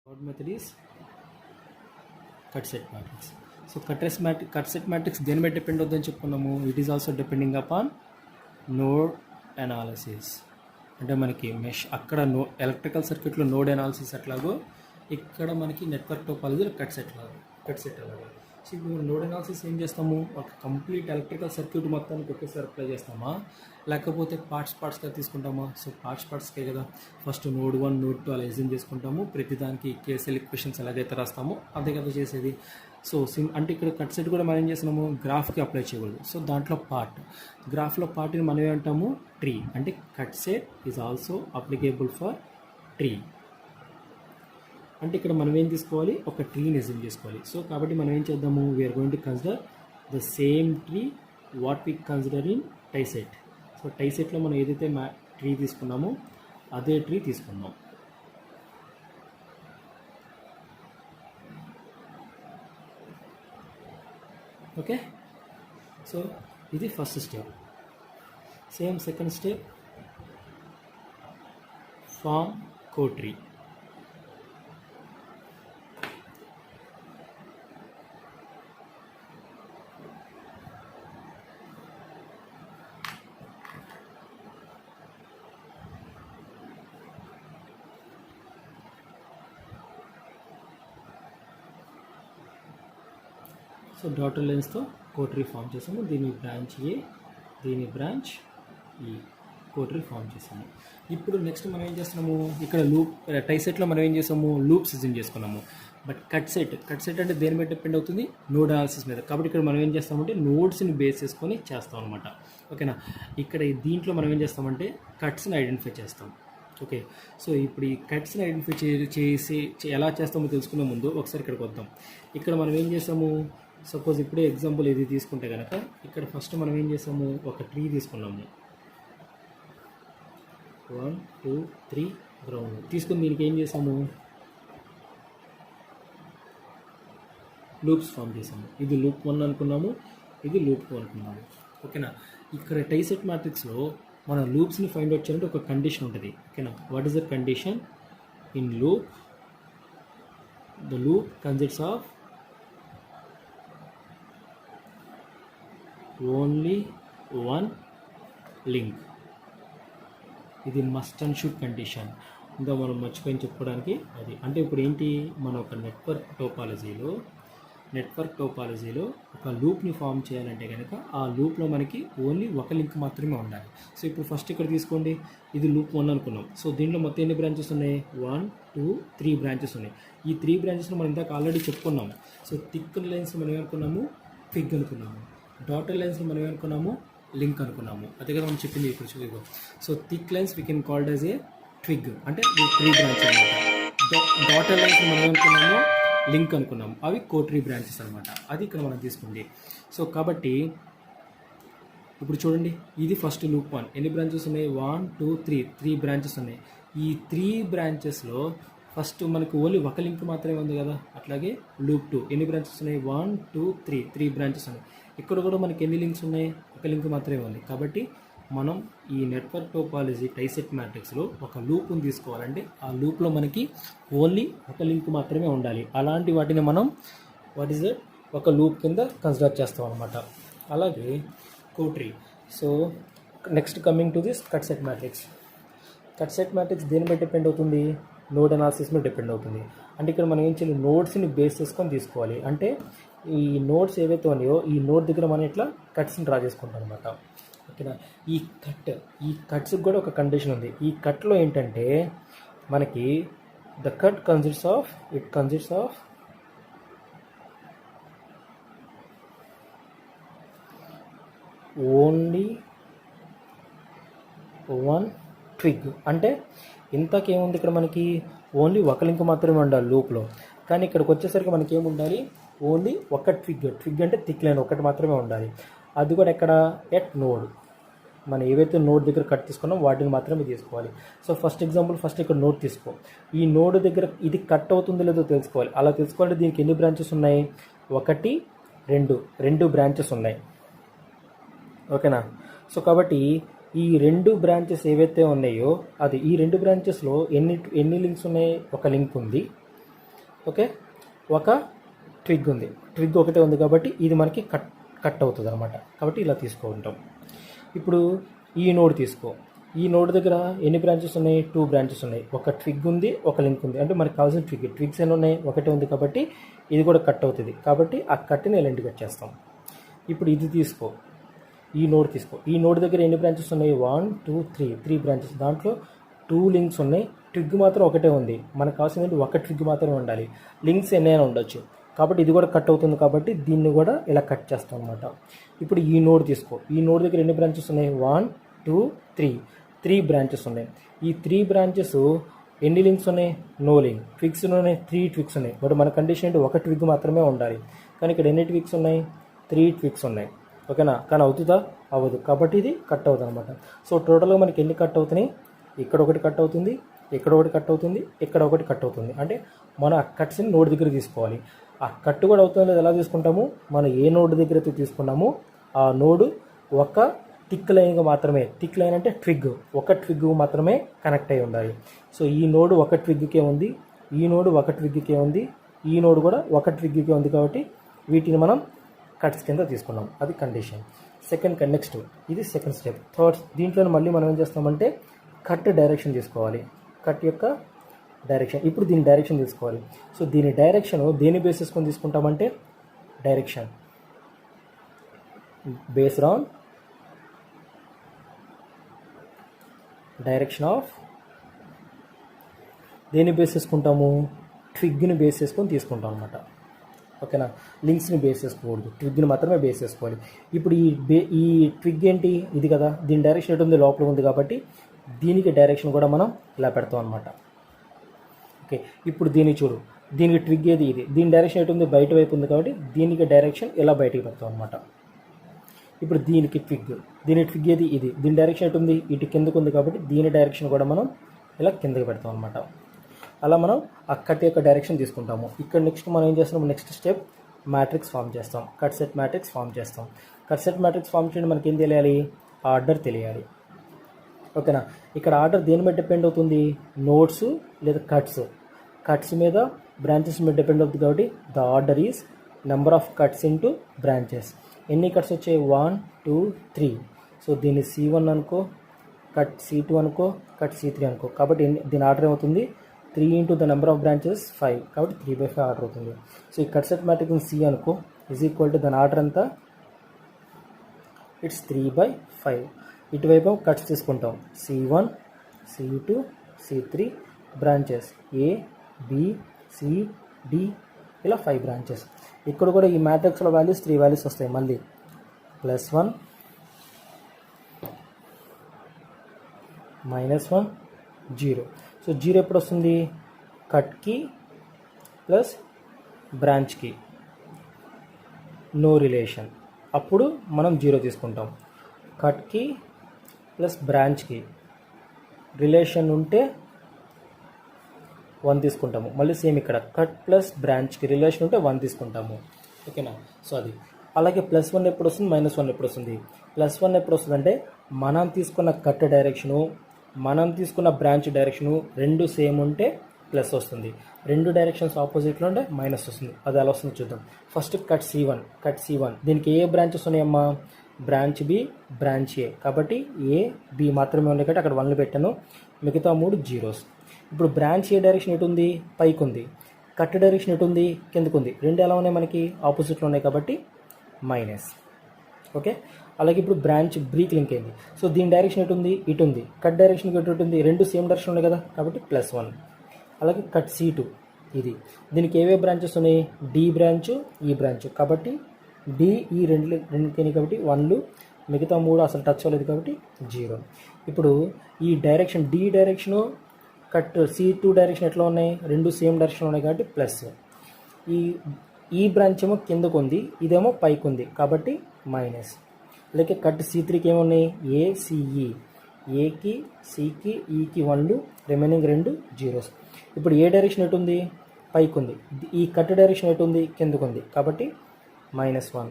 Third method is cut set matrix. So cut set matrix దేని మీద depend అవుతుందని చెప్పుకున్నాము. It is also depending upon node analysis. అంటే మనకి మెష్ అక్కడ ఎలక్ట్రికల్ సర్క్యూట్లో నోడ్ అనాలిసిస్ ఎట్లాగో ఇక్కడ మనకి నెట్వర్క్ టోపాలజీ కట్ సెట్ అలాగా. సో ఇప్పుడు నోడ్ అనాలిసిస్ ఏం చేస్తాము, ఒక కంప్లీట్ ఎలక్ట్రికల్ సర్క్యూట్ మొత్తానికి ఒకేసారి అప్లై చేస్తామా, లేకపోతే పార్ట్స్గా తీసుకుంటామా? సో పార్ట్స్కే కదా. ఫస్ట్ నోడ్ 1 నోడ్ 2 అలా ఎజ్యూమ్ చేసుకుంటాము. ప్రతిదానికి కేఎస్ఎల్ ఈక్వేషన్స్ ఎలాగైతే రాస్తామో అదే కదా చేసేది. సో అంటే ఇక్కడ కట్ సెట్ కూడా మనం ఏం చేస్తున్నాము, గ్రాఫ్కి అప్లై చేయకూడదు. సో దాంట్లో గ్రాఫ్లో పార్ట్ని మనం ఏమంటాము, ట్రీ. అంటే cut set is also applicable for tree. అంటే ఇక్కడ మనం ఏం తీసుకోవాలి, ఒక ట్రీని ఎజ్యూమ్ చేసుకోవాలి. సో కాబట్టి మనం ఏం చేద్దాము, we are going to consider the same tree what we consider in tie set. So టైసెట్లో మనం ఏదైతే ట్రీ తీసుకున్నామో అదే ట్రీ తీసుకున్నాం. ఓకే, సో ఇది first step. Same second step, form cotree. So dotted లైన్స్తో కోటరీ ఫామ్ చేసాము. దీని బ్రాంచ్ ఏ, దీని బ్రాంచ్ ఈ కోటరీ ఫామ్ చేసాము. ఇప్పుడు నెక్స్ట్ మనం ఏం చేస్తున్నాము, ఇక్కడ టైసెట్లో మనం ఏం చేసాము, లూప్స్ ఎజ్యూమ్ చేసుకున్నాము. బట్ కట్ సెట్ అంటే దేని మీద డిపెండ్ అవుతుంది, నోడ్ అనాలిసిస్ మీద. కాబట్టి ఇక్కడ మనం ఏం చేస్తామంటే నోడ్స్ని బేస్ చేసుకొని చేస్తాం అనమాట. ఓకేనా. ఇక్కడ దీంట్లో మనం ఏం చేస్తామంటే కట్స్ని ఐడెంటిఫై చేస్తాం. ఓకే, సో ఇప్పుడు ఈ కట్స్ని ఐడెంటిఫై చేసి ఎలా చేస్తామో తెలుసుకునే ముందు ఒకసారి ఇక్కడికి వద్దాం. ఇక్కడ మనం ఏం చేసాము, సపోజ్ ఇప్పుడే ఎగ్జాంపుల్ ఇది తీసుకుంటే కనుక ఇక్కడ ఫస్ట్ మనం ఏం చేసాము, ఒక ట్రీ తీసుకున్నాము. 1 2 3 గ్రౌండ్ తీసుకుని దీనికి ఏం చేసాము, లూప్స్ ఫామ్ చేసాము. ఇది లూప్ 1 అనుకున్నాము, ఇది లూప్ 2 అనుకున్నాము. ఓకేనా. ఇక్కడ టైసెట్ మ్యాట్రిక్స్లో మన లూప్స్ని ఫైండ్ అవుట్ చేయాలంటే ఒక కండిషన్ ఉంటుంది. ఓకేనా. What is the condition in loop? The loop consists of only 1 link. ఇది మస్ట్ అండ్ షుడ్ కండిషన్. ఇంకా మనం మర్చిపోయి చెప్పుకోవడానికి అది. అంటే ఇప్పుడు ఏంటి, మన ఒక నెట్వర్క్ టోపాలజీలో ఒక లూప్ని ఫామ్ చేయాలంటే కనుక ఆ లూప్లో మనకి ఓన్లీ ఒక లింక్ మాత్రమే ఉండాలి. సో ఇప్పుడు ఫస్ట్ ఇక్కడ తీసుకోండి, ఇది లూప్ 1 అనుకున్నాం. సో దీంట్లో మొత్తం ఎన్ని బ్రాంచెస్ ఉన్నాయి, 1 2 3 బ్రాంచెస్ ఉన్నాయి. ఈ 3 బ్రాంచెస్లో మనం ఇందాక ఆల్రెడీ చెప్పుకున్నాము. సో థిక్ లైన్స్ మనం ఏమనుకున్నాము, ట్విగ్ అనుకున్నాము. డాటర్ లైన్స్ని మనం ఏమనుకున్నాము, లింక్ అనుకున్నాము. అదే కదా మనం చెప్పింది ఇప్పుడు చూద్దాం. So thick lines we can called as A twig, అంటే 3 బ్రాంచెస్ అనమాట. డాటర్ లైన్స్ మనం ఏమనుకున్నాము, లింక్ అనుకున్నాము. అవి కోటరీ బ్రాంచెస్ అనమాట. అది ఇక్కడ మనం తీసుకుంది. సో కాబట్టి ఇప్పుడు చూడండి, ఇది ఫస్ట్ లూప్ 1. ఎన్ని బ్రాంచెస్ ఉన్నాయి, 1 2 3 బ్రాంచెస్ ఉన్నాయి. ఈ 3 బ్రాంచెస్లో ఫస్ట్ మనకు ఓన్లీ ఒక లింక్ మాత్రమే ఉంది కదా. అట్లాగే లూప్ 2 ఎన్ని బ్రాంచెస్ ఉన్నాయి, 1 2 3 బ్రాంచెస్ ఉన్నాయి. ఇక్కడ కూడా మనకి ఎన్ని లింక్స్ ఉన్నాయి, ఒక లింక్ మాత్రమే ఉంది. కాబట్టి మనం ఈ నెట్వర్క్ టోపాలజీ టైసెట్ మ్యాట్రిక్స్లో ఒక లూప్ని తీసుకోవాలంటే ఆ లూప్లో మనకి ఓన్లీ ఒక లింక్ మాత్రమే ఉండాలి. అలాంటి వాటిని మనం ఒక లూప్ కింద కన్సిడర్ చేస్తాం అనమాట. అలాగే coterie. So next coming to this cut set matrix. Cut set matrix దేని మీద డిపెండ్ అవుతుంది, నోడ్ అనాలిసిస్ మీద డిపెండ్ అవుతుంది. అంటే ఇక్కడ మనం ఏం చేయాలి, నోడ్స్ని బేస్ చేసుకొని తీసుకోవాలి. అంటే ఈ నోడ్స్ ఏవైతే ఉన్నాయో ఈ నోడ్ దగ్గర మనం ఇట్లా కట్స్ని డ్రా చేసుకుంటాం అనమాట. ఓకేనా. ఈ కట్స్కి కూడా ఒక కండిషన్ ఉంది. ఈ కట్లో ఏంటంటే మనకి the cut consists of only 1 twig. అంటే ఇంతకేముంది, ఇక్కడ మనకి ఓన్లీ ఒక లింక్ మాత్రమే ఉండాలి లూప్లో. కానీ ఇక్కడికి వచ్చేసరికి మనకి ఏముండాలి, ఓన్లీ ఒక ట్విగ్ అంటే థిక్ లైన్ ఒకటి మాత్రమే ఉండాలి. అది కూడా ఎక్కడ, ఎట్ నోడ్. మనం ఏవైతే నోడ్ దగ్గర కట్ తీసుకున్నాం వాటిని మాత్రమే తీసుకోవాలి. సో ఫస్ట్ ఎగ్జాంపుల్, ఫస్ట్ ఇక్కడ నోడ్ తీసుకో. ఈ నోడ్ దగ్గర ఇది కట్ అవుతుందో లేదో తెలుసుకోవాలి. అలా తెలుసుకోవాలంటే దీనికి ఎన్ని బ్రాంచెస్ ఉన్నాయి, 1 2 బ్రాంచెస్ ఉన్నాయి. ఓకేనా. సో కాబట్టి ఈ 2 బ్రాంచెస్ ఏవైతే ఉన్నాయో అది ఈ 2 బ్రాంచెస్లో ఎన్ని లింక్స్ ఉన్నాయి, ఒక లింక్ ఉంది. ఓకే, ఒక ట్విగ్ ఉంది, ట్విగ్ ఒకటే ఉంది కాబట్టి ఇది మనకి కట్ అవుతుంది అనమాట. కాబట్టి ఇలా తీసుకుంటాం. ఇప్పుడు ఈ నోడ్ తీసుకో. ఈ నోడ్ దగ్గర ఎన్ని బ్రాంచెస్ ఉన్నాయి? 2 బ్రాంచెస్ ఉన్నాయి. ఒక ట్విగ్ ఉంది, ఒక లింక్ ఉంది. అంటే మనకు కావాల్సిన ట్విగ్స్ ఎన్ని ఉన్నాయి? ఒకటే ఉంది కాబట్టి ఇది కూడా కట్ అవుతుంది. కాబట్టి ఆ కట్ని ఇలా ఇంటిగ్రేట్ చేస్తాం. ఇప్పుడు ఇది తీసుకో, ఈ నోడ్ తీసుకో. ఈ నోడ్ దగ్గర ఎన్ని బ్రాంచెస్ ఉన్నాయి? 1 2 3 బ్రాంచెస్. దాంట్లో 2 లింక్స్ ఉన్నాయి, ట్విగ్ మాత్రం ఒకటే ఉంది. మనకు కావాల్సింది ఒక ట్విగ్ మాత్రమే ఉండాలి. లింక్స్ ఎన్నైనా ఉండొచ్చు. కాబట్టి ఇది కూడా కట్ అవుతుంది కాబట్టి దీన్ని కూడా ఇలా కట్ చేస్తాం అనమాట. ఇప్పుడు ఈ నోడ్ తీసుకో. ఈ నోడ్ దగ్గర ఎన్ని బ్రాంచెస్ ఉన్నాయి? 1 2 3 బ్రాంచెస్ ఉన్నాయి. ఈ 3 బ్రాంచెస్ ఎన్ని లింక్స్ ఉన్నాయి? No link. ట్విగ్స్ ఉన్నాయి, 3 ట్విగ్స్ ఉన్నాయి. బట్ మన కండిషన్ ఏంటి? ఒక ట్విగ్ మాత్రమే ఉండాలి. కానీ ఇక్కడ ఎన్ని ట్విగ్స్ ఉన్నాయి? 3 ట్విగ్స్ ఉన్నాయి. ఓకేనా? కానీ అవుతుందా? అవ్వదు. కాబట్టి ఇది కట్ అవుతుంది అనమాట. సో టోటల్గా మనకి ఎన్ని కట్ అవుతున్నాయి? ఇక్కడ ఒకటి కట్ అవుతుంది, ఇక్కడ ఒకటి కట్ అవుతుంది, ఇక్కడ ఒకటి కట్ అవుతుంది. అంటే మనం ఆ కట్స్ని నోడ్ దగ్గర తీసుకోవాలి. ఆ కట్ కూడా అవుతుందో లేదు ఎలా తీసుకుంటాము? మనం ఏ నోడ్ దగ్గర అయితే తీసుకున్నామో ఆ నోడు ఒక థిక్ లైన్గా మాత్రమే, థిక్ లైన్ అంటే ట్విగ్, ఒక ట్విగ్ మాత్రమే కనెక్ట్ అయి ఉండాలి. సో ఈ నోడు ఒక ట్విగ్కే ఉంది, ఈ నోడు ఒక ట్విగ్కే ఉంది, ఈ నోడు కూడా ఒక ట్విగ్కే ఉంది. కాబట్టి వీటిని మనం కట్స్ కింద తీసుకున్నాం. అది కండిషన్. నెక్స్ట్ ఇది సెకండ్ స్టెప్. థర్డ్ దీంట్లో మళ్ళీ మనం ఏం చేస్తామంటే కట్ డైరెక్షన్ తీసుకోవాలి. కట్ యొక్క డైరెక్షన్. ఇప్పుడు దీని డైరెక్షన్ తీసుకోవాలి. సో దీని డైరెక్షన్ దేని బేస్ చేసుకొని తీసుకుంటామంటే direction based on direction of దేని బేస్ చేసుకుంటాము? ట్విగ్ని బేస్ చేసుకొని తీసుకుంటాం అనమాట. ఓకేనా? లింక్స్ని బేస్ చేసుకోకూడదు, ట్విగ్ని మాత్రమే బేస్ చేసుకోవాలి. ఇప్పుడు ఈ ట్విగ్ ఏంటి? ఇది కదా, దీని డైరెక్షన్ ఎటు ఉంది? లోపల ఉంది. కాబట్టి దీనికి డైరెక్షన్ కూడా మనం ఇలా పెడతాం అనమాట. ఓకే, ఇప్పుడు దీన్ని చూడు. దీనికి ట్విగ్ ఏది? ఇది. దీని డైరెక్షన్ ఎటు ఉంది? బయట వైపు ఉంది. కాబట్టి దీనికి డైరెక్షన్ ఇలా బయటికి పెడతాం అనమాట. ఇప్పుడు దీనికి ట్విగ్, దీని ట్విగ్ ఏది? ఇది. దీని డైరెక్షన్ ఎటు ఉంది? ఇటు కిందకు ఉంది. కాబట్టి దీని డైరెక్షన్ కూడా మనం ఇలా కిందకి పెడతాం అనమాట. అలా మనం ఆ కట్ యొక్క డైరెక్షన్ తీసుకుంటాము. ఇక్కడ నెక్స్ట్ మనం ఏం చేస్తాం? నెక్స్ట్ స్టెప్ మ్యాట్రిక్స్ ఫామ్ చేస్తాం. కట్ సెట్ మ్యాట్రిక్స్ ఫామ్ చేస్తాం. కట్ సెట్ మ్యాట్రిక్స్ ఫామ్ చేయడం మనకి ఏం తెలియాలి? ఆర్డర్ తెలియాలి. ఓకేనా? ఇక్కడ ఆర్డర్ దేని మీద డిపెండ్ అవుతుంది? నోడ్స్ లేదా కట్స్ మీద, బ్రాంచెస్ మీద డిపెండ్ అవుతుంది. కాబట్టి the order is number of cuts into branches. ఎన్ని కట్స్ వచ్చాయి? 1 2 3. సో దీన్ని C1 అనుకో, కట్ C2 అనుకో, కట్ C3 అనుకో. కాబట్టి దీని ఆర్డర్ ఏమవుతుంది? 3 into the number of branches 5. కాబట్టి 3/5 ఆర్డర్ అవుతుంది. సో ఈ కట్ సెట్ మ్యాట్రిక్స్ C అనుకో ఈజ్ ఈక్వల్ టు దాని ఆర్డర్ అంతా ఇట్స్ 3/5. ఇటువైపు కట్స్ తీసుకుంటాం. C1 C2 C3 branches A B C D ఇలా 5 బ్రాంచెస్. ఇక్కడ కూడా ఈ మ్యాట్రిక్స్లో వాల్యూస్ 3 వాల్యూస్ వస్తాయి. మళ్ళీ +1 -1 0. సో 0 ఎప్పుడు వస్తుంది? కట్కి ప్లస్ బ్రాంచ్కి నో రిలేషన్, అప్పుడు మనం 0 తీసుకుంటాం. కట్కి ప్లస్ బ్రాంచ్కి రిలేషన్ ఉంటే 1 తీసుకుంటాము. మళ్ళీ సేమ్ ఇక్కడ కట్ ప్లస్ బ్రాంచ్కి రిలేషన్ ఉంటే 1 తీసుకుంటాము. ఓకేనా? సో అది అలాగే +1 ఎప్పుడు వస్తుంది? -1 ఎప్పుడు వస్తుంది? +1 ఎప్పుడు వస్తుంది అంటే మనం తీసుకున్న కట్ డైరెక్షను, మనం తీసుకున్న బ్రాంచ్ డైరెక్షను రెండు సేమ్ ఉంటే ప్లస్ వస్తుంది. రెండు డైరెక్షన్స్ ఆపోజిట్లో ఉంటే మైనస్ వస్తుంది. అది ఎలా వస్తుందో చూద్దాం. First cut C1. దీనికి ఏ బ్రాంచెస్ ఉన్నాయమ్మా? బ్రాంచ్ బి, బ్రాంచ్ ఏ. కాబట్టి ఏ బి మాత్రమే ఉన్నాయి కాబట్టి అక్కడ 1లు పెట్టాను, మిగతా 3 జీరోస్. ఇప్పుడు బ్రాంచ్ ఏ డైరెక్షన్ ఎటు ఉంది? పైకి ఉంది. కట్ డైరెక్షన్ ఎటు ఉంది? కిందకు ఉంది. రెండు ఎలా ఉన్నాయి? మనకి ఆపోజిట్లో ఉన్నాయి కాబట్టి మైనస్. ఓకే, అలాగే ఇప్పుడు బ్రాంచ్ బ్రీకి లింక్ అయింది. సో దీని డైరెక్షన్ ఎటు ఉంది? ఇటు ఉంది. కట్ డైరెక్షన్ ఎటు ఉంది? రెండు సేమ్ డైరెక్షన్ ఉన్నాయి కదా, కాబట్టి +1. అలాగే కట్ C2 ఇది. దీనికి ఏవే బ్రాంచెస్ ఉన్నాయి? డి బ్రాంచ్, ఈ బ్రాంచ్. కాబట్టి డి ఈ రెండుకి కాబట్టి 1లు, మిగతా 3 అసలు టచ్ అవ్వలేదు కాబట్టి 0. ఇప్పుడు ఈ direction D direction, cut C2 direction ఎట్లా ఉన్నాయి? రెండు సేమ్ డైరెక్షన్ ఉన్నాయి కాబట్టి ప్లస్. ఈ బ్రాంచ్ ఏమో కిందకు ఉంది, ఇదేమో పైకి ఉంది కాబట్టి మైనస్. అలాగే కట్ C3కి ఏమున్నాయి? ACE. ఏకి, సికి, ఈకి 1లు, రిమైనింగ్ 2 జీరోస్. ఇప్పుడు ఏ డైరెక్షన్ ఎటు ఉంది? పైకి ఉంది. ఈ కట్ డైరెక్షన్ ఎటు ఉంది? కిందకు ఉంది కాబట్టి -1.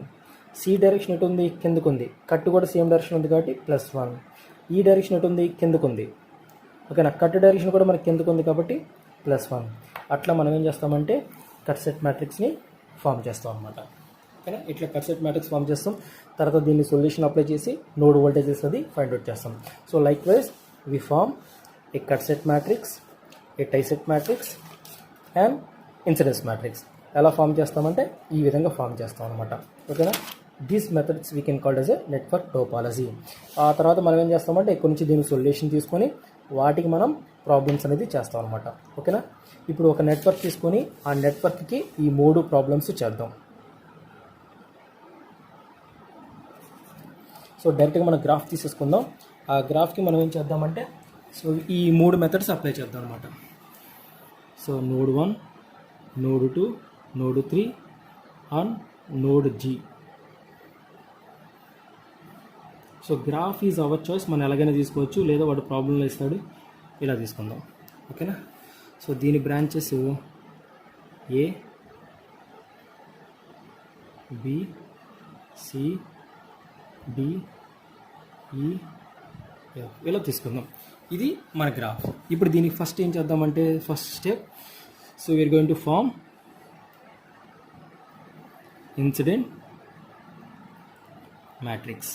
సి డైరెక్షన్ ఎటు ఉంది? కిందకు ఉంది. కట్ కూడా సేమ్ డైరెక్షన్ ఉంది కాబట్టి +1. ఈ డైరెక్షన్ ఎటు ఉంది? కిందకు ఉంది. ఓకేనా? కట్ డైరెక్షన్ కూడా మనకి కిందకు ఉంది కాబట్టి +1. అట్లా మనం ఏం చేస్తామంటే కట్ సెట్ మ్యాట్రిక్స్ని ఫామ్ చేస్తాం అనమాట. ఓకేనా, ఇట్లా కట్ సెట్ మ్యాట్రిక్స్ ఫామ్ చేస్తాం. తర్వాత దీన్ని సొల్యూషన్ అప్లై చేసి నోడ్ వోల్టేజెస్ అది ఫైండ్ అవుట్ చేస్తాం. So likewise we form a cut set matrix, a tie set matrix and incidence matrix. ఎలా ఫామ్ చేస్తామంటే ఈ విధంగా ఫామ్ చేస్తాం అనమాట. ఓకేనా, these methods we can called as a network topology. ఆ తర్వాత మనం ఏం చేస్తామంటే ఇక్కడ నుంచి దీని సొల్యూషన్ తీసుకొని వాటికి మనం ప్రాబ్లమ్స్ అనేది చేస్తాం అనమాట. ఓకేనా, ఇప్పుడు ఒక నెట్వర్క్ తీసుకొని ఆ నెట్వర్క్కి ఈ 3 ప్రాబ్లమ్స్ చేద్దాం. సో డైరెక్ట్గా మనం గ్రాఫ్ తీసేసుకుందాం. ఆ గ్రాఫ్కి మనం ఏం చేద్దామంటే సో ఈ 3 మెథడ్స్ అప్లై చేద్దాం అనమాట. So node 1, node 2, node 3 and node G. So graph is our choice, మనం ఎలాగైనా తీసుకోవచ్చు, లేదా వాడు ప్రాబ్లంలో ఇస్తాడు, ఇలా తీసుకుందాం. ఓకేనా, సో దీని branches A, B, C, D, E, F ఇలా తీసుకుందాం. ఇది మన గ్రాఫ్. ఇప్పుడు దీనికి ఫస్ట్ ఏం చేద్దామంటే first step, so we are going to form incident matrix.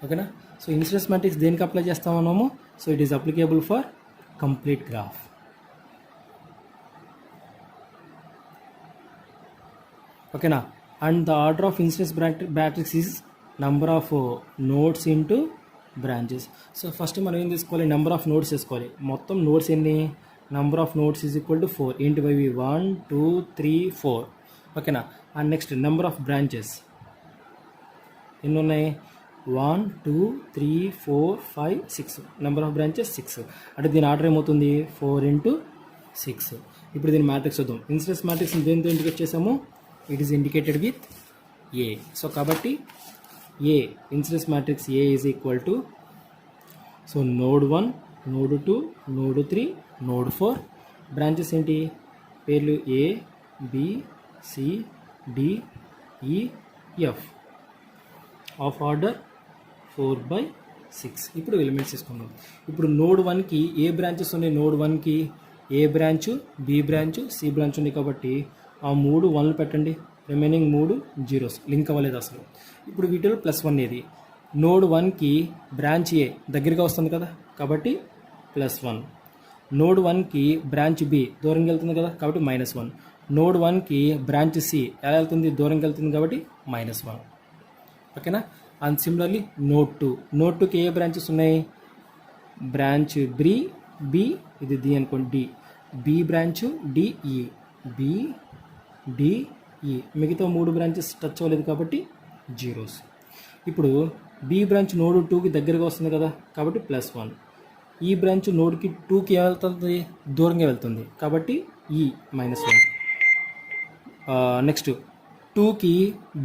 ఓకేనా, సో ఇన్సిడెన్స్ మ్యాట్రిక్స్ దేనికి అప్లై చేస్తామన్నాము, so it is applicable for complete graph. ఓకేనా, and the order of incidence matrix is number of nodes into branches. So first మనం ఏం తీసుకోవాలి, number of nodes తీసుకోవాలి. మొత్తం nodes ఎన్ని, number of nodes is equal to 4 ఏంటి by 1 2 3 4. ఓకేనా, and next number of branches ఎన్ని ఉన్నాయి, 1 2 3 4 5 6. Number of branches 6. అంటే దీని ఆర్డర్ ఏమవుతుంది 4 into 6. ఇప్పుడు దీని మ్యాట్రిక్స్ చూద్దాం. ఇన్సిడెన్స్ మ్యాట్రిక్స్ దేనితో ఇండికేట్ చేసాము, it is indicated with A. So కాబట్టి A incidence matrix A is equal to so node 1, node 2, node 3, node 4. Branches ఏంటి, పేర్లు A, B, C, D, E, F of order 4/6. ఇప్పుడు elements తీసుకుందాం. ఇప్పుడు node 1కి ఏ branches ఉన్నాయి, node 1కి A branch, B branch, C branch ఉంది కాబట్టి ఆ 3 1లు పెట్టండి, రిమైనింగ్ 3 0s, లింక్ అవ్వలేదు అసలు. ఇప్పుడు వీటిలో +1 ఏది, నోడ్ 1కి బ్రాంచ్ ఏ దగ్గరగా వస్తుంది కదా కాబట్టి +1. నోడ్ 1కి బ్రాంచ్ బి దూరంగా వెళ్తుంది కదా కాబట్టి -1. నోడ్ 1కి బ్రాంచ్ సి ఎలా వెళ్తుంది, దూరంగా వెళ్తుంది కాబట్టి -1. ఓకేనా, అండ్ సిమిలర్లీ నోడ్ 2, నోడ్ 2కి ఏ బ్రాంచెస్ ఉన్నాయి, బ్రాంచ్ బి, ఇది డి అనుకోండి, D, B branch D E, B D E, మిగతా 3 బ్రాంచెస్ టచ్ అవ్వలేదు కాబట్టి 0s. ఇప్పుడు బి బ్రాంచ్ నోడ్ 2కి దగ్గరగా వస్తుంది కదా కాబట్టి +1. ఈ బ్రాంచ్ నోడ్కి 2కి ఏమవుతుంది, దూరంగా వెళ్తుంది కాబట్టి ఈ -1. నెక్స్ట్ 2కి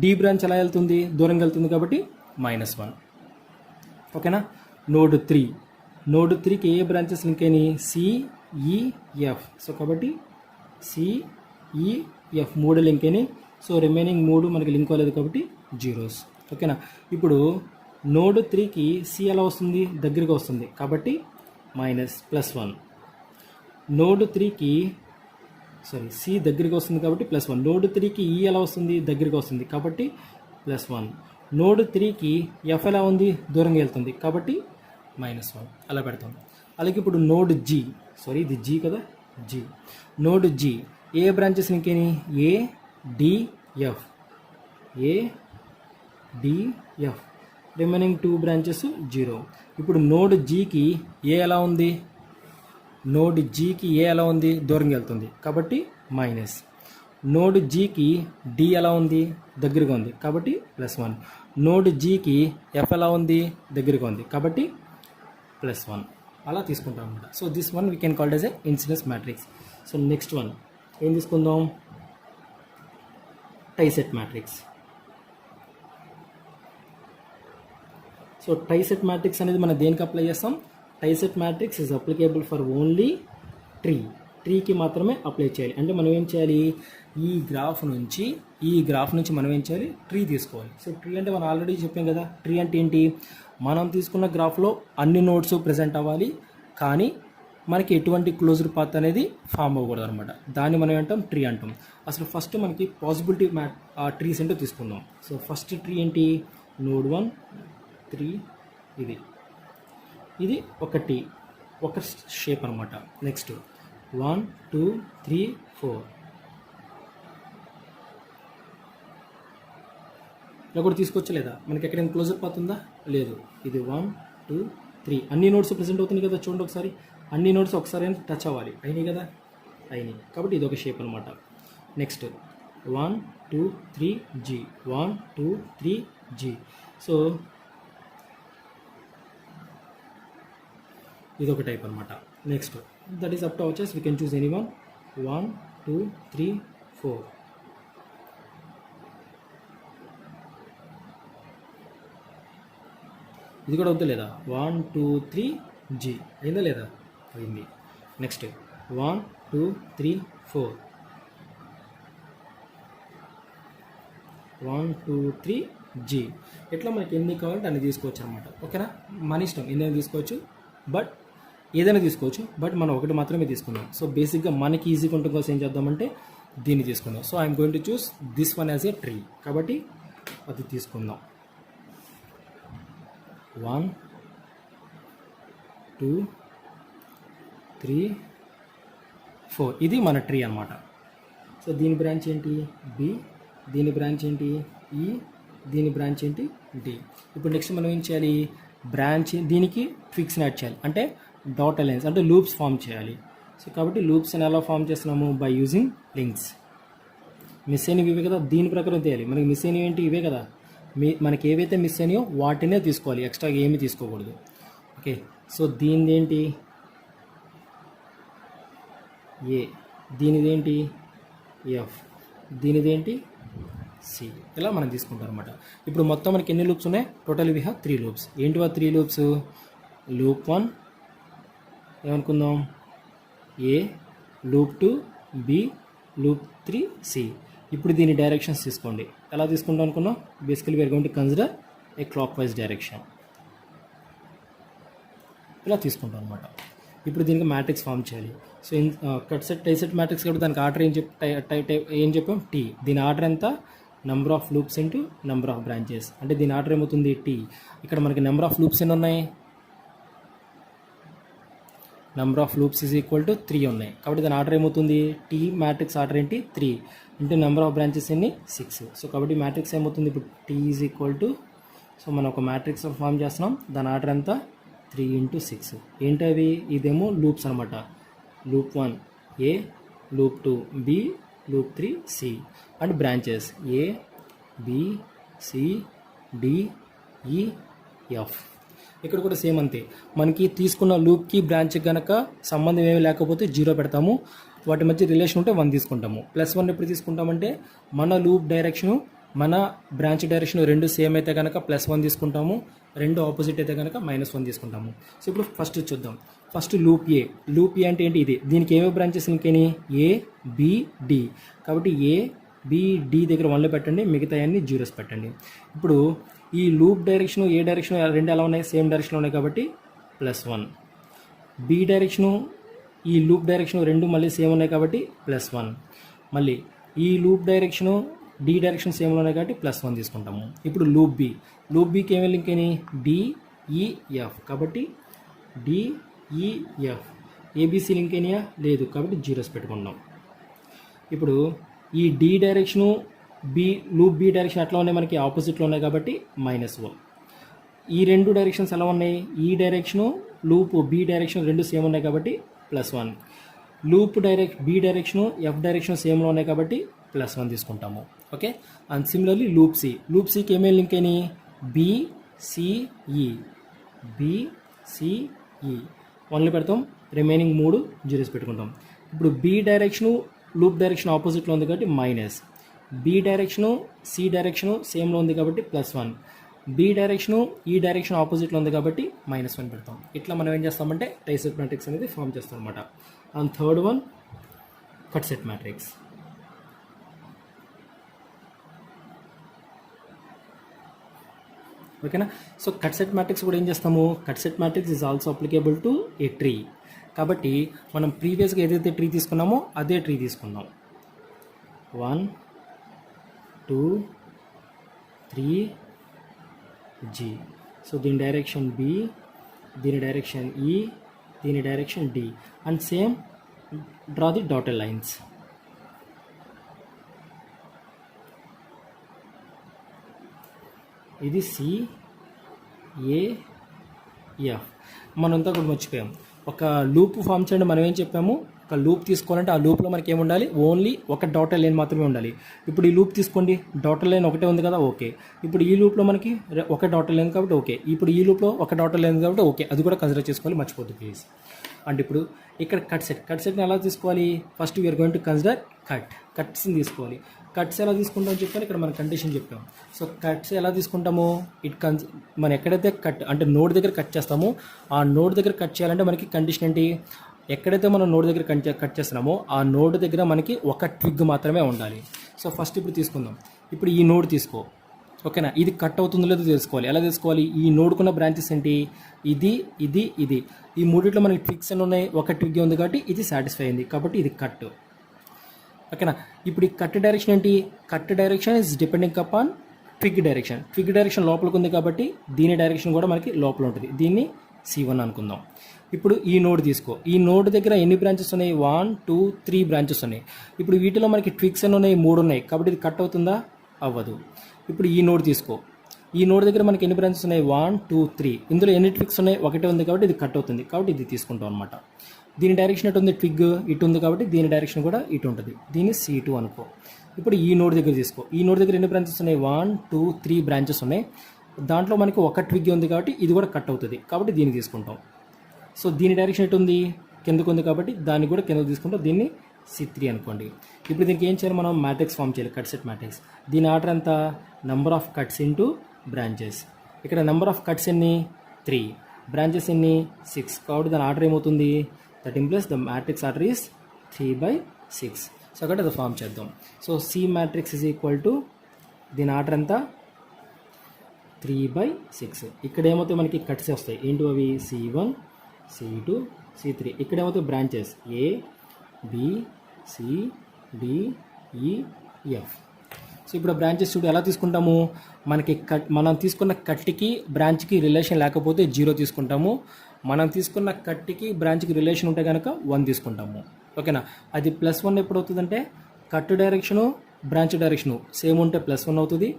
డి బ్రాంచ్ ఎలా వెళ్తుంది, దూరంగా వెళ్తుంది కాబట్టి -1. ఓకేనా, నోడ్ 3, నోడ్ 3కి ఏ బ్రాంచెస్ లింక్ అయినాయి, సిఈఎఫ్. సో కాబట్టి సిఈఎఫ్ 3 లింక్ అయినాయి. సో రిమైనింగ్ 3 మనకి లింక్ అవ్వలేదు కాబట్టి 0s. ఓకేనా, ఇప్పుడు నోడ్ 3కి సి ఎలా వస్తుంది, దగ్గరగా వస్తుంది కాబట్టి +1. నోడ్ 3కి సి దగ్గరగా వస్తుంది కాబట్టి +1. నోడ్ 3కి ఈ ఎలా వస్తుంది, దగ్గరగా వస్తుంది కాబట్టి +1. నోడ్ 3కి ఎఫ్ ఎలా ఉంది, దూరంగా వెళ్తుంది కాబట్టి -1. అలా పెడతాం. అలాగే ఇప్పుడు నోడ్ జీ, ఇది జీ కదా, G, node G A branches ఇంకేని, ADF, remaining 2 branches 0. ఇప్పుడు నోడ్ జీకి ఏ ఎలా ఉంది, నోడ్ జీకి ఏ ఎలా ఉంది, దూరంగా వెళ్తుంది కాబట్టి -. నోడ్ జీకి డి ఎలా ఉంది, దగ్గరగా ఉంది కాబట్టి +1. నోడ్ జీకి ఎఫ్ ఎలా ఉంది, దగ్గరగా ఉంది కాబట్టి +1. అలా తీసుకుంటాం అన్నమాట. So this one we can called as a incidence matrix. So next one ఏం తీసుకుందాం, tie set matrix. So tie set matrix అనేది మనం దేనికి అప్లై చేస్తాం, tie set matrix is applicable for only ట్రీకి మాత్రమే అప్లై చేయాలి. అంటే మనం ఏం చేయాలి, ఈ గ్రాఫ్ నుంచి మనం ఏం చేయాలి, ట్రీ తీసుకోవాలి. సో ట్రీ అంటే మనం ఆల్రెడీ చెప్పాం కదా, ట్రీ అంటే ఏంటి, మనం తీసుకున్న గ్రాఫ్లో అన్ని నోడ్స్ ప్రజెంట్ అవ్వాలి, కానీ మనకి ఎటువంటి క్లోజ్డ్ పాత్ అనేది ఫామ్ అవ్వకూడదు అనమాట. దాన్ని మనం ఏంటాం ట్రీ అంటాం. అసలు ఫస్ట్ మనకి పాసిబిలిటీ ట్రీస్ ఏంటో తీసుకుందాం. సో ఫస్ట్ ట్రీ ఏంటి, నోడ్ 1 3 ఇది ఒకటి ఒక షేప్ అనమాట. నెక్స్ట్ 1 2 3 4 ఇలా కూడా తీసుకోవచ్చలేదా, మనకి ఎక్కడైనా క్లోజర్ పాత్ ఉందా, లేదు. ఇది 1 2 3 అన్ని నోట్స్ ప్రెసెంట్ అవుతుంది కదా, చూడండి ఒకసారి. అన్ని నోట్స్ ఒకసారి టచ్ అవ్వాలి, అయినాయి కదా, అయినాయి. కాబట్టి ఇది ఒక షేప్ అనమాట. Next 1 2 3 G 1 2 3 G. సో ఇది ఒక టైప్ అనమాట. Next that is up to our choice, we can choose any one. 1 2 3 4 ఇది కూడా వద్దు లేదా, 1 2 3 G అయిందా లేదా, అయింది. Next 1 2 3 4 1 2 3 G. ఇట్లా మనకి ఎన్ని కావాలంటే అన్ని తీసుకోవచ్చు అనమాట. ఓకేనా, మన ఇష్టం ఎన్ని తీసుకోవచ్చు, బట్ ఏదైనా తీసుకోవచ్చు, బట్ మనం ఒకటి మాత్రమే తీసుకున్నాం. సో బేసిక్గా మనకి ఈజీగా ఉంటుంది కోసం ఏం చేద్దామంటే దీన్ని తీసుకుందాం. So I'm going to choose this one as a tree, కాబట్టి అది తీసుకుందాం. 1 2 3 4 ఇది మన ట్రీ అనమాట. సో దీని బ్రాంచ్ ఏంటి బి, దీని బ్రాంచ్ ఏంటి ఈ, దీని బ్రాంచ్ ఏంటి డి. ఇప్పుడు నెక్స్ట్ మనం ఏం చేయాలి, బ్రాంచ్ దీనికి ట్విక్స్ని యాడ్ చేయాలి, అంటే డాట్ లైన్స్ అంటే లూప్స్ ఫామ్ చేయాలి. సో కాబట్టి లూప్స్ని ఎలా ఫామ్ చేస్తున్నాము, బై యూజింగ్ లింక్స్. మిస్ అయినవి ఇవే కదా, దీని ప్రకారం తీయాలి. మనకి మిస్ అయినవి ఏంటి, ఇవే కదా. మనకి ఏవైతే మిస్ అయినాయో వాటినే తీసుకోవాలి, ఎక్స్ట్రా ఏమీ తీసుకోకూడదు. ఓకే, సో దీనిది ఏంటి ఏ, దీనిదేంటి ఎఫ్, దీనిదేంటి సి. ఇలా మనం తీసుకుంటాం అనమాట. ఇప్పుడు మొత్తం మనకి ఎన్ని లూప్స్ ఉన్నాయి, టోటల్ వి హ్యావ్ 3 లూప్స్. ఏంటివా 3 లూప్స్, లూప్ 1 ఏమనుకుందాం A, loop 2 B, loop 3 C. ఇప్పుడు దీని డైరెక్షన్స్ తీసుకోండి. ఎలా తీసుకుంటాం అనుకున్నాం, basically we are going to consider a clockwise direction. ఇలా తీసుకుంటాం అనమాట. ఇప్పుడు దీనికి మ్యాట్రిక్స్ ఫామ్ చేయాలి. So cut set tie set matrix కాబట్టి దానికి ఆర్డర్ ఏం చెప్పాం టీ. దీని ఆర్డర్ ఎంత, number of loops into number of branches. అంటే దీని ఆర్డర్ ఏమవుతుంది టీ. ఇక్కడ మనకి నెంబర్ ఆఫ్ లూప్స్ ఎన్ని ఉన్నాయి, number of loops is equal to 3 ఉన్నాయి. కాబట్టి దాని ఆర్డర్ ఏమవుతుంది, టీ మ్యాట్రిక్స్ ఆర్డర్ ఏంటి 3 ఇంటూ నెంబర్ ఆఫ్ బ్రాంచెస్ ఎన్ని 6. సో కాబట్టి మ్యాట్రిక్స్ ఏమవుతుంది ఇప్పుడు T is equal to, so మనం ఒక మ్యాట్రిక్స్ ఫామ్ చేస్తున్నాం, దాని ఆర్డర్ ఎంత 3 ఇంటూ 6. ఏంటవి, ఇదేమో లూప్స్ అనమాట. Loop 1 A, loop 2 B, loop 3 C. And branches A B C D E F. ఇక్కడ కూడా సేమ్ అంతే. మనకి తీసుకున్న లూప్కి బ్రాంచ్కి కనుక సంబంధం ఏమి లేకపోతే 0 పెడతాము, వాటి మధ్య రిలేషన్ ఉంటే 1 తీసుకుంటాము. +1 ఎప్పుడు తీసుకుంటామంటే మన లూప్ డైరెక్షను మన బ్రాంచ్ డైరెక్షన్ రెండు సేమ్ అయితే కనుక +1 తీసుకుంటాము, రెండు ఆపోజిట్ అయితే కనుక -1 తీసుకుంటాము. సో ఇప్పుడు ఫస్ట్ చూద్దాం. ఫస్ట్ లూప్ ఏ. లూప్ ఏ అంటే ఏంటి, ఇది. దీనికి ఏమేమి బ్రాంచెస్ ఇంకేని ఏ బి డి. కాబట్టి ఏ బి డి దగ్గర 1లో పెట్టండి, మిగతా అన్ని 0s పెట్టండి. ఇప్పుడు ఈ లూప్ డైరెక్షను ఏ డైరెక్షన్ రెండు ఎలా ఉన్నాయి, సేమ్ డైరెక్షన్లో ఉన్నాయి కాబట్టి +1. బి డైరెక్షను ఈ లూప్ డైరెక్షన్ రెండు మళ్ళీ సేమ్ ఉన్నాయి కాబట్టి +1. మళ్ళీ ఈ లూప్ డైరెక్షను డి డైరెక్షన్ సేమ్లో ఉన్నాయి కాబట్టి +1 తీసుకుంటాము. ఇప్పుడు లూప్ బి. లూప్ బికి ఏమేమి లింక్ అయినాయి డిఈఎఫ్, కాబట్టి డిఈఎఫ్. ఏబిసి లింక్ అయినాయా, లేదు, కాబట్టి 0s పెట్టుకుంటాం. ఇప్పుడు ఈ D direction B loop B direction ఎట్లా ఉన్నాయి, మనకి ఆపోజిట్లో ఉన్నాయి కాబట్టి -1. ఈ రెండు డైరెక్షన్స్ ఎలా ఉన్నాయి, ఈ డైరెక్షను లూప్ బి డైరెక్షన్ రెండు సేమ్ ఉన్నాయి కాబట్టి +1. Loop B direction F direction సేమ్లో ఉన్నాయి కాబట్టి +1 తీసుకుంటాము. Okay, and similarly loop C. Loop సికి ఏమేమి లింక్ అయినాయి బిసిఈ. బిసిఈ 1లో పెడతాం, రిమైనింగ్ 3 0s పెట్టుకుంటాం. ఇప్పుడు బి డైరెక్షను లూప్ డైరెక్షన్ ఆపోజిట్లో ఉంది కాబట్టి minus. B direction C direction సేమ్లో ఉంది కాబట్టి +1. బి డైరెక్షను ఈ డైరెక్షన్ ఆపోజిట్లో ఉంది కాబట్టి -1 పెడతాం. ఇట్లా మనం ఏం చేస్తామంటే టై సెట్ మ్యాట్రిక్స్ అనేది ఫామ్ చేస్తాం అనమాట. And third one cut set matrix. ఓకేనా. సో కట్ సెట్ మ్యాట్రిక్స్ కూడా ఏం చేస్తాము, cut set matrix is also applicable to A tree. కాబట్టి మనం ప్రీవియస్గా ఏదైతే ట్రీ తీసుకున్నామో అదే ట్రీ తీసుకుందాం. 1 2 3 G. సో దీని డైరెక్షన్ B, దీని డైరెక్షన్ E, దీని direction D, and same draw the dotted lines. ఇది C A F. మనంతా కూడా మర్చిపోయాం. ఒక లూప్ ఫామ్ చేయండి. మనం ఏం చెప్పాము, ఒక లూప్ తీసుకోవాలంటే ఆ లూప్లో మనకి ఏముండాలి, ఓన్లీ ఒక డాటెడ్ లైన్ మాత్రమే ఉండాలి. ఇప్పుడు ఈ లూప్ తీసుకోండి, డాటెడ్ లైన్ ఒకటే ఉంది కదా, ఓకే. ఇప్పుడు ఈ లూప్లో మనకి ఒక డాటెడ్ లైన్ కాబట్టి ఓకే. ఇప్పుడు ఈ లూప్లో ఒక డాటెడ్ లైన్ కాబట్టి ఓకే, అది కూడా కన్సిడర్ చేసుకోవాలి, మర్చిపోద్దు ప్లీజ్. అండ్ ఇప్పుడు ఇక్కడ కట్ సెట్ని ఎలా తీసుకోవాలి, first we are going to consider కట్స్ని తీసుకోవాలి. కట్స్ ఎలా తీసుకుంటామని చెప్పాను, ఇక్కడ మన కండిషన్ చెప్పాం. సో కట్స్ ఎలా తీసుకుంటాము, మనం ఎక్కడైతే కట్ అంటే నోడ్ దగ్గర కట్ చేస్తామో ఆ నోడ్ దగ్గర కట్ చేయాలంటే మనకి కండిషన్ ఏంటి, ఎక్కడైతే మనం నోడ్ దగ్గర కట్ చేస్తున్నామో ఆ నోడ్ దగ్గర మనకి ఒక ట్విగ్ మాత్రమే ఉండాలి. సో ఫస్ట్ ఇప్పుడు తీసుకుందాం. ఇప్పుడు ఈ నోడ్ తీసుకో, ఓకేనా. ఇది కట్ అవుతుందో లేదో తెలుసుకోవాలి. ఎలా తెలుసుకోవాలి, ఈ నోడ్కున్న బ్రాంచెస్ ఏంటి, ఇది ఇది ఇది, ఈ మూడిట్లో మనకి ట్విగ్స్ అని ఉన్నాయి, ఒక ట్విగ్ ఉంది కాబట్టి ఇది సాటిస్ఫై అయింది, కాబట్టి ఇది కట్, ఓకేనా. ఇప్పుడు ఈ కట్ డైరెక్షన్ ఏంటి, cut direction is depending upon twig direction. Twig direction లోపలికి ఉంది కాబట్టి దీని డైరెక్షన్ కూడా మనకి లోపల ఉంటుంది. దీన్ని C1 అనుకుందాం. ఇప్పుడు ఈ నోడ్ తీసుకో, ఈ నోడ్ దగ్గర ఎన్ని బ్రాంచెస్ ఉన్నాయి, 1 2 3 బ్రాంచెస్ ఉన్నాయి. ఇప్పుడు వీటిలో మనకి ట్విగ్స్ అని ఉన్నాయి, 3 ఉన్నాయి, కాబట్టి ఇది కట్ అవుతుందా, అవ్వదు. ఇప్పుడు ఈ నోడ్ తీసుకో, ఈ నోడ్ దగ్గర మనకి ఎన్ని బ్రాంచెస్ ఉన్నాయి, 1 2 3, ఇందులో ఎన్ని ట్విగ్స్ ఉన్నాయి, ఒకటే ఉంది కాబట్టి ఇది కట్ అవుతుంది, కాబట్టి ఇది తీసుకుంటాం అనమాట. దీని డైరెక్షన్ ఎటు ఉంది, ట్విగ్ ఇటు ఉంది కాబట్టి దీని డైరెక్షన్ కూడా ఇటు ఉంటుంది, దీన్ని C2 అనుకో. ఇప్పుడు ఈ నోడ్ దగ్గర తీసుకో, ఈ నోడ్ దగ్గర ఎన్ని బ్రాంచెస్ ఉన్నాయి, 1 2 3 బ్రాంచెస్ ఉన్నాయి, దాంట్లో మనకి ఒక ట్విగ్ ఉంది కాబట్టి ఇది కూడా కట్ అవుతుంది, కాబట్టి దీన్ని తీసుకుంటాం. సో దీని డైరెక్షన్ ఎటు ఉంది, కిందకు ఉంది కాబట్టి దాన్ని కూడా కిందకు తీసుకుంటాం, దీన్ని C3 అనుకోండి. ఇప్పుడు దీనికి ఏం చేయాలి, మనం మ్యాట్రిక్స్ ఫామ్ చేయాలి, కట్ సెట్ మ్యాట్రిక్స్. దీని ఆర్డర్ ఎంత, number of cuts into branches. ఇక్కడ నెంబర్ ఆఫ్ కట్స్ ఎన్ని, 3, బ్రాంచెస్ ఎన్ని, 6, కాబట్టి దాని ఆర్డర్ ఏమవుతుంది, that implies the matrix order is 3/6. So అక్కడ అది ఫామ్ చేద్దాం. So C matrix is equal to దీని ఆర్డర్ ఎంత, 3/6. ఇక్కడ ఏమవుతాయి, మనకి కట్స్ వస్తాయి, ఏంటి అవి, C1 C2 C3. ఇక్కడ ఏమవుతాయి, branches A B C D E F. So ఇప్పుడు బ్రాంచెస్ చూడు ఎలా తీసుకుంటాము, మనకి మనం తీసుకున్న కట్టికి బ్రాంచ్కి రిలేషన్ లేకపోతే 0 తీసుకుంటాము, మనం తీసుకున్న కట్టికి బ్రాంచ్కి రిలేషన్ ఉంటే కనుక 1 తీసుకుంటాము, ఓకేనా. అది +1 ఎప్పుడు అవుతుందంటే cut direction branch direction same ఉంటే +1 అవుతుంది,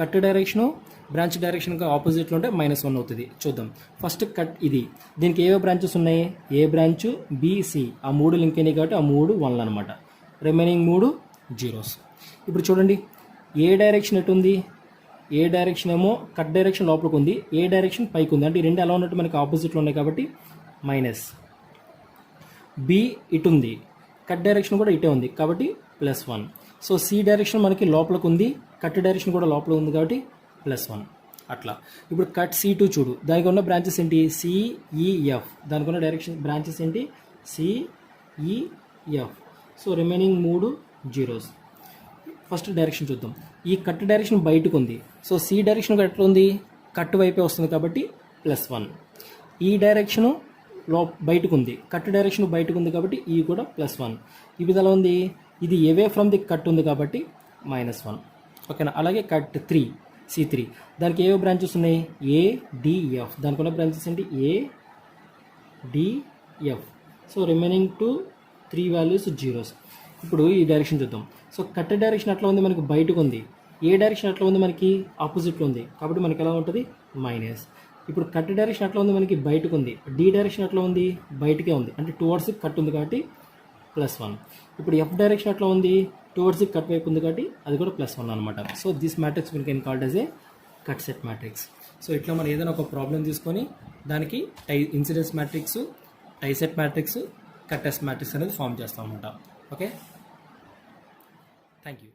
కట్ డైరెక్షను బ్రాంచ్ డైరెక్షన్కి ఆపోజిట్లో ఉంటే -1 అవుతుంది. చూద్దాం. ఫస్ట్ కట్ ఇది, దీనికి ఏవే బ్రాంచెస్ ఉన్నాయి, ఏ బ్రాంచ్ B C, ఆ 3 లింక్ అయినాయి కాబట్టి ఆ 3 1లు అనమాట, రిమైనింగ్ 3 0s. ఇప్పుడు చూడండి, ఏ డైరెక్షన్ ఎటు ఉంది, ఏ డైరెక్షన్ ఏమో కట్ డైరెక్షన్ లోపలికి ఉంది, ఏ డైరెక్షన్ పైకి ఉంది, అంటే ఈ రెండు ఎలా ఉన్నట్టు మనకి ఆపోజిట్లో ఉన్నాయి కాబట్టి మైనస్. B ఇటు ఉంది, కట్ డైరెక్షన్ కూడా ఇటే ఉంది కాబట్టి +1. సో C డైరెక్షన్ మనకి లోపలికి ఉంది, కట్ డైరెక్షన్ కూడా లోపల ఉంది కాబట్టి +1 అట్లా. ఇప్పుడు కట్ C2 చూడు, దానికి ఉన్న బ్రాంచెస్ ఏంటి, CEF, దానికి ఉన్న డైరెక్షన్ బ్రాంచెస్ ఏంటి, CEF. So remaining 3 0s. First direction చూద్దాం. ఈ కట్ డైరెక్షన్ బయటకు ఉంది, సో C డైరెక్షన్ ఎట్లా ఉంది, కట్ వైపే వస్తుంది కాబట్టి +1. ఈ డైరెక్షను బయటకు ఉంది, కట్ డైరెక్షన్ బయటకు ఉంది కాబట్టి ఈ కూడా +1. ఈ విధంగా ఉంది, ఇది అవే ఫ్రమ్ ది కట్ ఉంది కాబట్టి -1, ఓకేనా. అలాగే కట్ 3 C3, దానికి ఏవో బ్రాంచెస్ ఉన్నాయి, A D F, దానికి ఉన్న బ్రాంచెస్ ఏంటి, A D F. So remaining 3 values 0s. ఇప్పుడు ఈ డైరెక్షన్ చూద్దాం. సో కట్ డైరెక్షన్ ఎట్లా ఉంది, మనకి బయటకు ఉంది, ఏ డైరెక్షన్ ఎట్లా ఉంది, మనకి ఆపోజిట్లో ఉంది కాబట్టి మనకి ఎలా ఉంటుంది, మైనస్. ఇప్పుడు కట్ డైరెక్షన్ ఎట్లా ఉంది, మనకి బయటకు ఉంది, D డైరెక్షన్ ఎట్లా ఉంది, బయటకే ఉంది, అంటే టువర్డ్స్ కట్ ఉంది కాబట్టి +1. ఇప్పుడు F డైరెక్షన్ ఎట్లా ఉంది, టువర్డ్స్ కట్ వైపు ఉంది కాబట్టి అది కూడా +1 అనమాట. So this matrix we can called as a cut set matrix. So ఇట్లా మనం ఏదైనా ఒక ప్రాబ్లం తీసుకొని దానికి incidence matrix, tie set matrix, cut test matrix అనేది ఫామ్ చేస్తాం అనమాట. Okay, thank you.